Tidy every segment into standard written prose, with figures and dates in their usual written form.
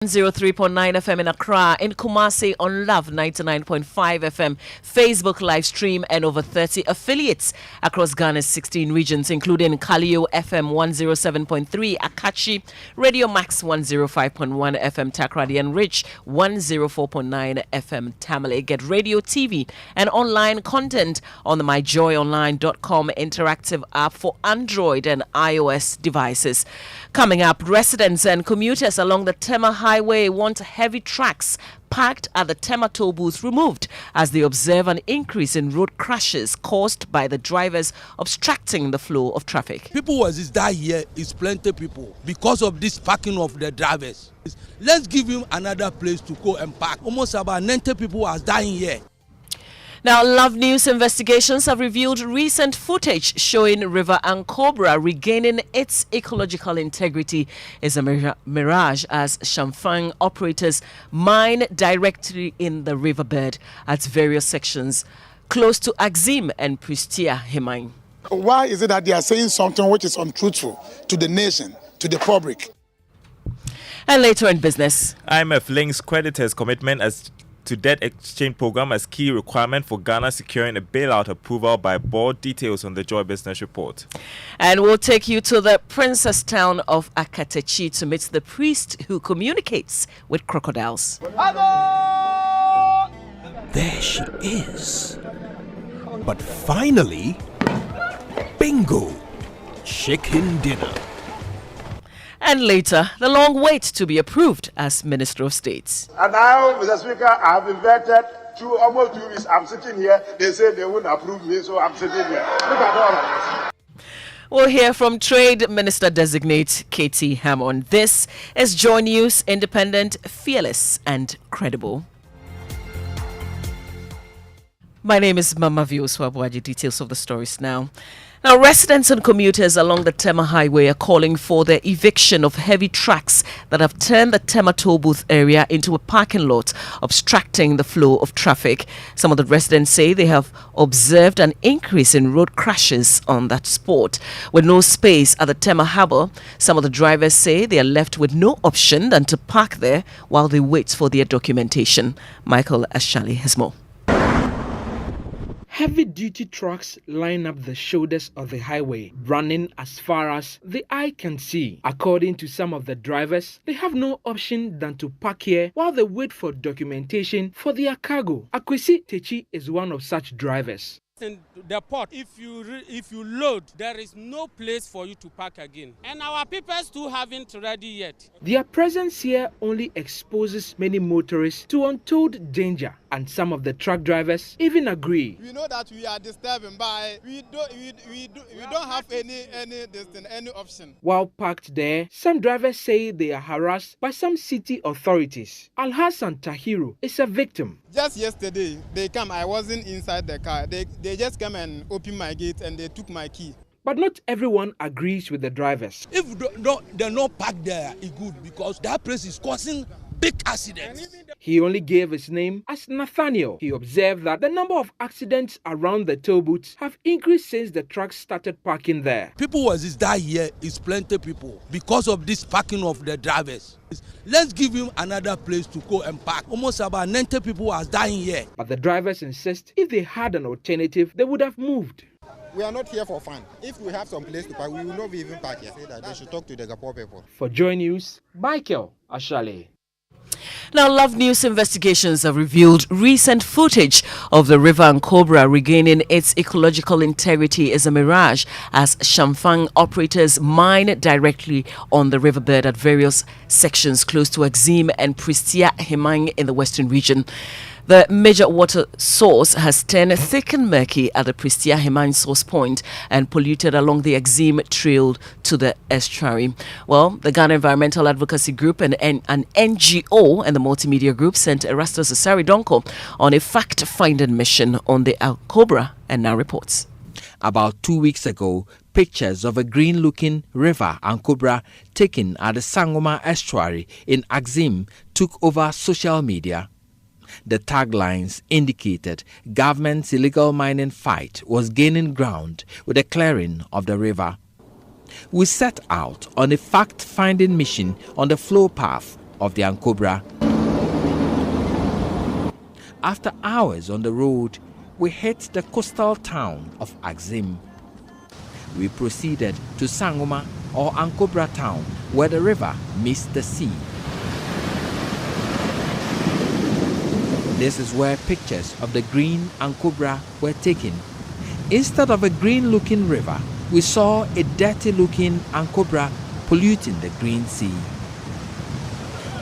103.9 FM in Accra, in Kumasi on Love 99.5 FM, Facebook live stream, and over 30 affiliates across Ghana's 16 regions, including Kalio FM 107.3, Akachi, Radio Max 105.1 FM, Takrady, and Rich 104.9 FM, Tamale. Get radio, TV, and online content on the myjoyonline.com interactive app for Android and iOS devices. Coming up, residents and commuters along the Tema Highway want heavy trucks parked at the Tema toll booth removed as they observe an increase in road crashes caused by the drivers obstructing the flow of traffic. People was die here is plenty people because of this parking of the drivers. Let's give him another place to go and park. Almost about 90 people are dying here. Now, Love News investigations have revealed recent footage showing River Ankobra regaining its ecological integrity is a mirage as Shamfang operators mine directly in the riverbed at various sections close to Axim and Pristia Hemang. Why is it that they are saying something which is untruthful to the nation, to the public? And later in business, IMF links creditors' commitment to debt exchange program as key requirement for Ghana securing a bailout approval by board. Details on the Joy Business Report. And we'll take you to the princess town of Akatechi to meet the priest who communicates with crocodiles. There she is. But finally, bingo! Chicken dinner. And later, the long wait to be approved as Minister of State. And now, Mr. Speaker, I have invited almost 2 weeks. I'm sitting here. They say they wouldn't approve me, so I'm sitting here. Look at all of this. We'll hear from Trade Minister Designate Katie Hammond. This is Joy News, independent, fearless, and credible. My name is Mamavi Owusu-Aboagye. Details of the stories now. Now, residents and commuters along the Tema Highway are calling for the eviction of heavy trucks that have turned the Tema toll booth area into a parking lot, obstructing the flow of traffic. Some of the residents say they have observed an increase in road crashes on that spot. With no space at the Tema Harbour, some of the drivers say they are left with no option than to park there while they wait for their documentation. Michael Ashali has more. Heavy-duty trucks line up the shoulders of the highway, running as far as the eye can see. According to some of the drivers, they have no option than to park here while they wait for documentation for their cargo. Akwesi Techi is one of such drivers. In the port, if you load, there is no place for you to park again, and our papers too haven't ready yet. Their presence here only exposes many motorists to untold danger, and some of the truck drivers even agree. We know that we are disturbing, but we don't have any option. While parked there, some drivers say they are harassed by some city authorities. Al Hassan Tahiru is a victim. Just yesterday, they come. I wasn't inside the car. They just come and open my gate and they took my key. But not everyone agrees with the drivers. If they're not parked there, it's good because that place is causing big accidents. He only gave his name as Nathaniel. He observed that the number of accidents around the toll booths have increased since the trucks started parking there. People was die here is plenty people because of this parking of the drivers. Let's give him another place to go and park. Almost about 90 people are dying here. But the drivers insist if they had an alternative, they would have moved. We are not here for fun. If we have some place to park, we will not even park here. Say that they should talk to the Gabon people. For Joy News, Michael Ashale. Now, Love News investigations have revealed recent footage of the River Ankobra regaining its ecological integrity is a mirage as Shamfang operators mine directly on the riverbed at various sections close to Axim and Pristia Hemang in the western region. The major water source has turned thick and murky at the Pristia Hemang source point and polluted along the Axim trail to the estuary. Well, the Ghana Environmental Advocacy Group and an NGO and the Multimedia Group sent Erastus Asari-Donko on a fact-finding mission on the Ankobra and now reports. About 2 weeks ago, pictures of a green-looking river Ankobra taken at the Sangoma estuary in Axim took over social media. The taglines indicated government's illegal mining fight was gaining ground with the clearing of the river. We set out on a fact-finding mission on the flow path of the Ankobra. After hours on the road, we hit the coastal town of Axim. We proceeded to Sangoma or Ankobra town, where the river meets the sea. This is where pictures of the green Ankobra were taken. Instead of a green-looking river, we saw a dirty-looking Ankobra polluting the green sea.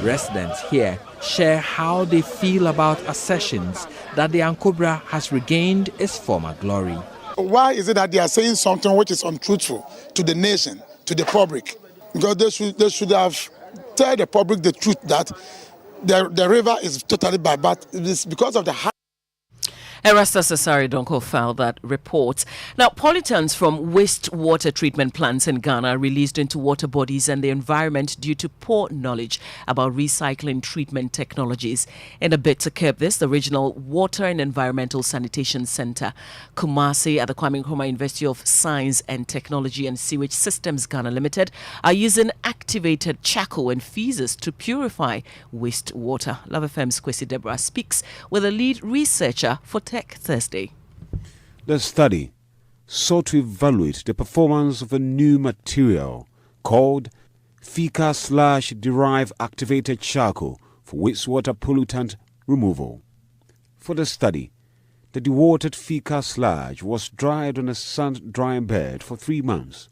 Residents here share how they feel about assertions that the Ankobra has regained its former glory. Why is it that they are saying something which is untruthful to the nation, to the public? Because they should have tell the public the truth that the river is totally bad, but it is because of the Erastus Asari Donko filed that report. Now, pollutants from wastewater treatment plants in Ghana released into water bodies and the environment due to poor knowledge about recycling treatment technologies. In a bid to curb this, the Regional Water and Environmental Sanitation Center, Kumasi, at the Kwame Nkrumah University of Science and Technology and Sewage Systems Ghana Limited, are using activated charcoal and feces to purify wastewater. Love FM's Kwesi Deborah speaks with a lead researcher for Tech Thursday. The study sought to evaluate the performance of a new material called fecal/derived activated charcoal for wastewater pollutant removal. For the study, the dewatered fecal sludge was dried on a sun-drying bed for 3 months.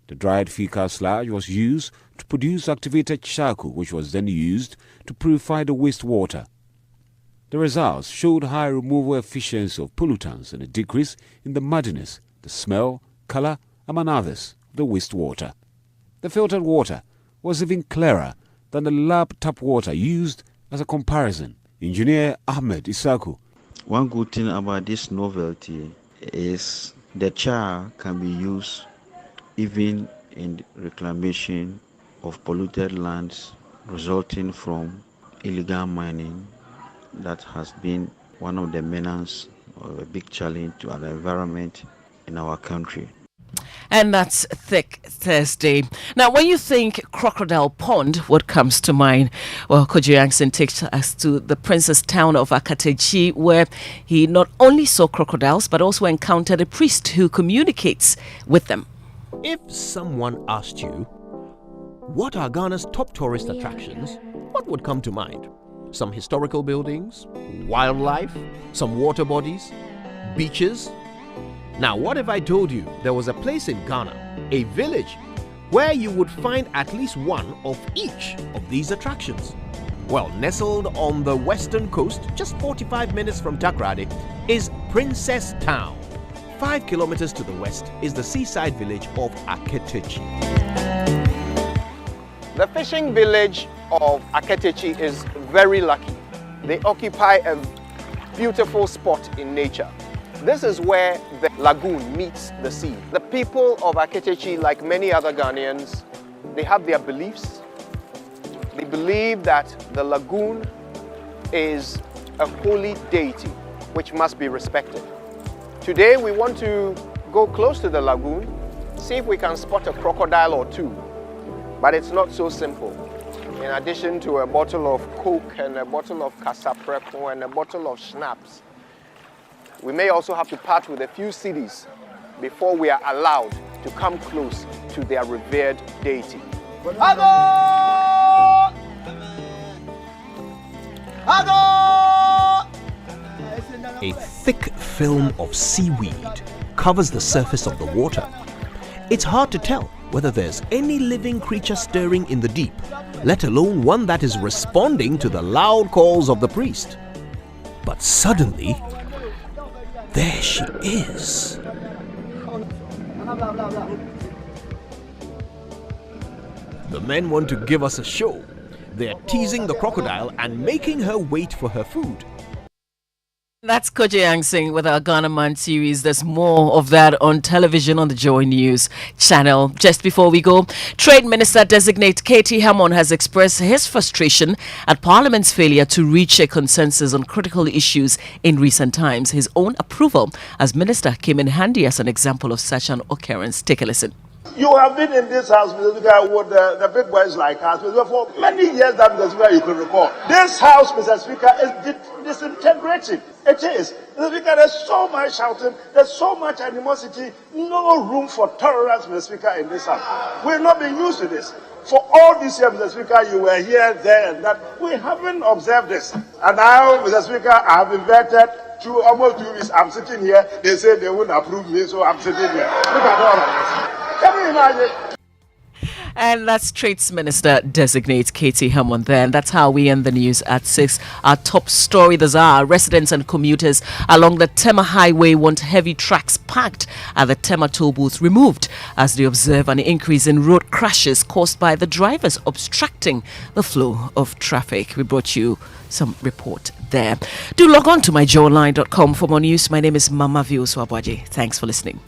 The dried fecal sludge was used to produce activated charcoal, which was then used to purify the wastewater. The results showed high removal efficiency of pollutants and a decrease in the muddiness, the smell, color, among others, of the wastewater. The filtered water was even clearer than the lab tap water used as a comparison. Engineer Ahmed Isaku. One good thing about this novelty is the char can be used even in reclamation of polluted lands resulting from illegal mining. That has been one of the menace or a big challenge to our environment in our country. And that's Thick Thursday. Now, when you think Crocodile Pond, what comes to mind? Well, Kojo Yankson takes us to the princess town of Akatechi, where he not only saw crocodiles, but also encountered a priest who communicates with them. If someone asked you, what are Ghana's top tourist attractions, what would come to mind? Some historical buildings, wildlife, some water bodies, beaches. Now, what if I told you there was a place in Ghana, a village, where you would find at least one of each of these attractions? Well, nestled on the western coast, just 45 minutes from Takoradi, is Princess Town. 5 kilometers to the west is the seaside village of Aketechi. The fishing village of Aketechi is very lucky. They occupy a beautiful spot in nature. This is where the lagoon meets the sea. The people of Aketechi, like many other Ghanaians, they have their beliefs. They believe that the lagoon is a holy deity which must be respected. Today we want to go close to the lagoon, see if we can spot a crocodile or two. But it's not so simple. In addition to a bottle of Coke and a bottle of Casapreco and a bottle of schnapps, we may also have to part with a few cedis before we are allowed to come close to their revered deity. A thick film of seaweed covers the surface of the water. It's hard to tell whether there's any living creature stirring in the deep, let alone one that is responding to the loud calls of the priest. But suddenly, there she is. The men want to give us a show. They're teasing the crocodile and making her wait for her food. That's Kojo Yankson with our Ghana Man series. There's more of that on television on the Joy News channel. Just before we go, Trade Minister Designate K.T. Hammond has expressed his frustration at Parliament's failure to reach a consensus on critical issues in recent times. His own approval as minister came in handy as an example of such an occurrence. Take a listen. You have been in this house, Mr. Speaker, with the big boys like us for many years that, Mr. Speaker, you can recall. This house, Mr. Speaker, is disintegrating. It is. Mr. Speaker, there's so much shouting, there's so much animosity, no room for tolerance, Mr. Speaker, in this house. We've not been used to this. For all these years, Mr. Speaker, you were here, there, and that. We haven't observed this. And now, Mr. Speaker, I have been vetted through almost 2 weeks. I'm sitting here. They say they wouldn't approve me, so I'm sitting here. Look at all of this. Can you imagine? And that's Trades Minister Designate Katie Hammond there. And that's how we end the news at 6. Our top story this hour: residents and commuters along the Tema Highway want heavy trucks packed at the Tema toll booth removed as they observe an increase in road crashes caused by the drivers obstructing the flow of traffic. We brought you some report there. Do log on to myjoyonline.com for more news. My name is Mamavi Owusu-Aboagye. Thanks for listening.